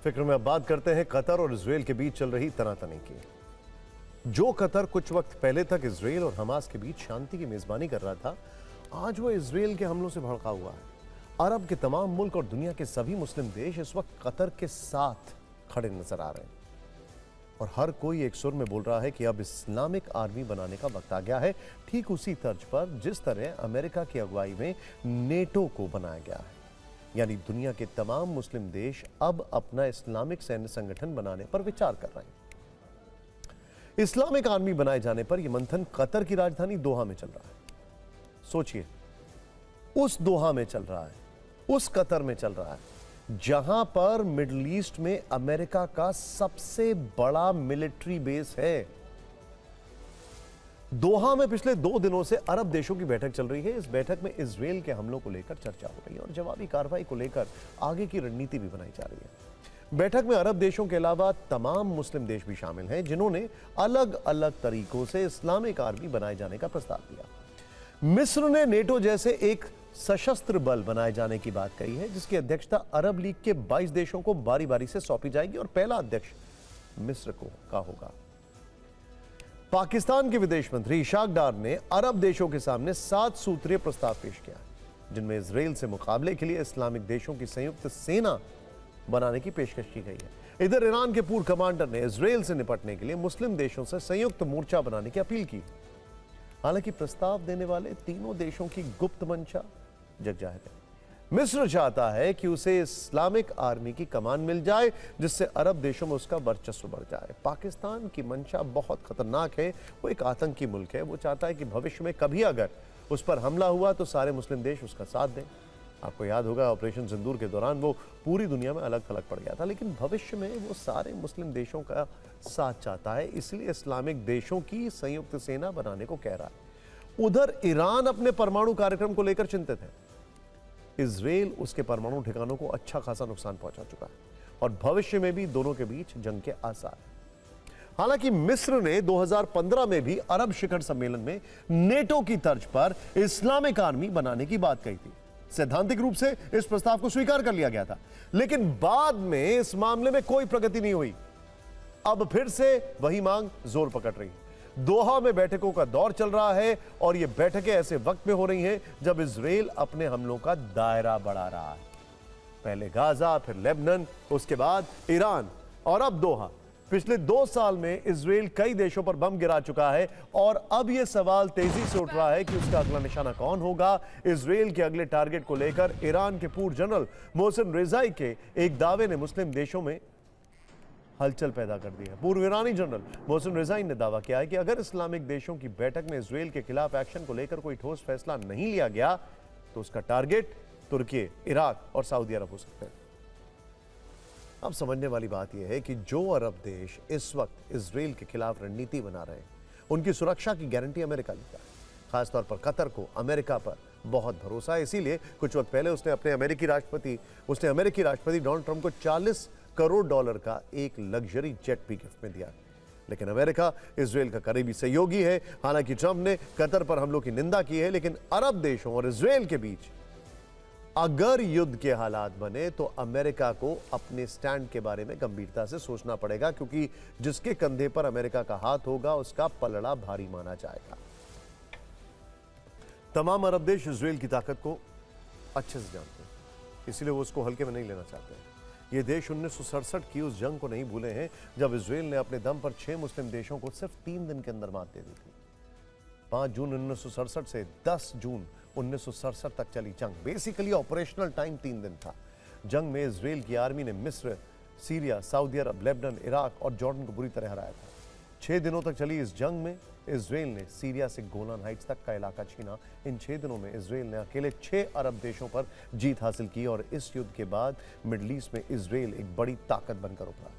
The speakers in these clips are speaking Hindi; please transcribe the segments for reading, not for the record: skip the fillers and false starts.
फिक्र में अब बात करते हैं कतर और इजराइल के बीच चल रही तनातनी की। जो कतर कुछ वक्त पहले तक इजराइल और हमास के बीच शांति की मेजबानी कर रहा था, आज वो इजराइल के हमलों से भड़का हुआ है। अरब के तमाम मुल्क और दुनिया के सभी मुस्लिम देश इस वक्त कतर के साथ खड़े नजर आ रहे हैं और हर कोई एक सुर में बोल रहा है कि अब इस्लामिक आर्मी बनाने का वक्त आ गया है, ठीक उसी तर्ज पर जिस तरह अमेरिका की अगुवाई में नेटो को बनाया गया है। यानी दुनिया के तमाम मुस्लिम देश अब अपना इस्लामिक सैन्य संगठन बनाने पर विचार कर रहे हैं। इस्लामिक आर्मी बनाए जाने पर यह मंथन कतर की राजधानी दोहा में चल रहा है। सोचिए, उस दोहा में चल रहा है, उस कतर में चल रहा है जहां पर मिडिल ईस्ट में अमेरिका का सबसे बड़ा मिलिट्री बेस है। दोहा में पिछले 2 दिनों से अरब देशों की बैठक चल रही है। इस बैठक में इजराइल के हमलों को लेकर चर्चा हो रही है और जवाबी कार्रवाई को लेकर आगे की रणनीति भी बनाई जा रही है। बैठक में अरब देशों के अलावा तमाम मुस्लिम देश भी शामिल हैं, जिन्होंने अलग अलग तरीकों से इस्लामिक आर्मी बनाए जाने का प्रस्ताव दिया। मिस्र ने नेटो जैसे एक सशस्त्र बल बनाए जाने की बात कही है, जिसकी अध्यक्षता अरब लीग के 22 देशों को बारी बारी से सौंपी जाएगी और पहला अध्यक्ष मिस्र का होगा। पाकिस्तान के विदेश मंत्री इशाक डार ने अरब देशों के सामने 7 सूत्रीय प्रस्ताव पेश किया, जिनमें इजराइल से मुकाबले के लिए इस्लामिक देशों की संयुक्त सेना बनाने की पेशकश की गई है। इधर ईरान के पूर्व कमांडर ने इजराइल से निपटने के लिए मुस्लिम देशों से संयुक्त मोर्चा बनाने की अपील की। हालांकि प्रस्ताव देने वाले तीनों देशों की गुप्त मंशा जग जाहिर है। मिस्र चाहता है कि उसे इस्लामिक आर्मी की कमान मिल जाए, जिससे अरब देशों में उसका वर्चस्व बढ़ जाए। पाकिस्तान की मंशा बहुत खतरनाक है। वो एक आतंकी मुल्क है। वो चाहता है कि भविष्य में कभी अगर उस पर हमला हुआ तो सारे मुस्लिम देश उसका साथ दें। आपको याद होगा, ऑपरेशन सिंदूर के दौरान वो पूरी दुनिया में अलग थलग पड़ गया था, लेकिन भविष्य में वो सारे मुस्लिम देशों का साथ चाहता है, इसलिए इस्लामिक देशों की संयुक्त सेना बनाने को कह रहा है। उधर ईरान अपने परमाणु कार्यक्रम को लेकर चिंतित है। इजराइल उसके परमाणु ठिकानों को अच्छा खासा नुकसान पहुंचा चुका है और भविष्य में भी दोनों के बीच जंग के आसार हैं। हालांकि मिस्र ने 2015 में भी अरब शिखर सम्मेलन में नेटो की तर्ज पर इस्लामिक आर्मी बनाने की बात कही थी। सैद्धांतिक रूप से इस प्रस्ताव को स्वीकार कर लिया गया था, लेकिन बाद में इस मामले में कोई प्रगति नहीं हुई। अब फिर से वही मांग जोर पकड़ रही है। दोहा में बैठकों का दौर चल रहा है और ये बैठकें ऐसे वक्त में हो रही हैं जब इजराइल अपने हमलों का दायरा बढ़ा रहा है। पहले गाजा, फिर लेबनान, उसके बाद ईरान और अब दोहा। पिछले 2 साल में इजराइल कई देशों पर बम गिरा चुका है और अब यह सवाल तेजी से उठ रहा है कि उसका अगला निशाना कौन होगा। इजराइल के अगले टारगेट को लेकर ईरान के पूर्व जनरल मोहसिन रेजाई के एक दावे ने मुस्लिम देशों में हलचल पैदा कर दी है। पूर्व ईरानी जनरल मोहसिन रेजाई ने दावा किया है कि अगर इस्लामिक देशों की बैठक में इजराइल के खिलाफ एक्शन को लेकर कोई ठोस फैसला नहीं लिया गया तो उसका टारगेट तुर्की, इराक और सऊदी अरब हो सकते हैं। अब समझने वाली बात यह है कि जो अरब देश इस वक्त इजराइल के खिलाफ रणनीति बना रहे हैं, उनकी सुरक्षा की गारंटी अमेरिका लेता है। खासतौर पर कतर को अमेरिका पर बहुत भरोसा है। इसीलिए कुछ वक्त पहले उसने अमेरिकी राष्ट्रपति डोनाल्ड ट्रंप को $40 करोड़ का एक लग्जरी जेट भी गिफ्ट में दिया। लेकिन अमेरिका इजराइल का करीबी सहयोगी है। हालांकि ट्रंप ने कतर पर हमलों की निंदा की है, लेकिन अरब देशों और इजराइल के बीच अगर युद्ध के हालात बने तो अमेरिका को अपने स्टैंड के बारे में गंभीरता से सोचना पड़ेगा, क्योंकि जिसके कंधे पर अमेरिका का हाथ होगा उसका पलड़ा भारी माना जाएगा। तमाम अरब देश इजराइल की ताकत को अच्छे से जानते हैं, इसलिए वो उसको हल्के में नहीं लेना चाहते हैं। ये देश 1967 की उस जंग को नहीं भूले हैं जब इजराइल ने अपने दम पर 6 मुस्लिम देशों को सिर्फ 3 दिन के अंदर मात दे दी थी। 5 जून 1967 से 10 जून 1967 तक चली जंग। बेसिकली ऑपरेशनल टाइम 3 दिन था। जंग में इजराइल की आर्मी ने मिस्र, सीरिया, सऊदी अरब, लेबनान, इराक और जॉर्डन को बुरी तरह हराया था। 6 दिनों तक चली इस जंग में इजराइल ने सीरिया से गोलान हाइट्स तक का इलाका छीना। इन 6 दिनों में इजराइल ने अकेले 6 अरब देशों पर जीत हासिल की और इस युद्ध के बाद मिडिल ईस्ट में इजराइल एक बड़ी ताकत बनकर उभरा।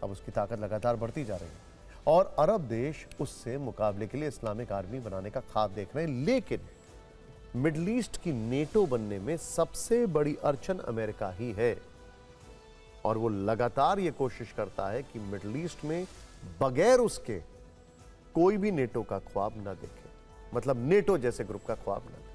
अब उसकी ताकत लगातार बढ़ती जा रही है और अरब देश उससे मुकाबले के लिए इस्लामिक आर्मी बनाने का ख्वाब देख रहे हैं। लेकिन मिडिल ईस्ट की नेटो बनने में सबसे बड़ी अड़चन अमेरिका ही है और वो लगातार ये कोशिश करता है कि मिडिल ईस्ट में बगैर उसके कोई भी नेटो का ख्वाब ना देखे, मतलब नेटो जैसे ग्रुप का ख्वाब ना देखे।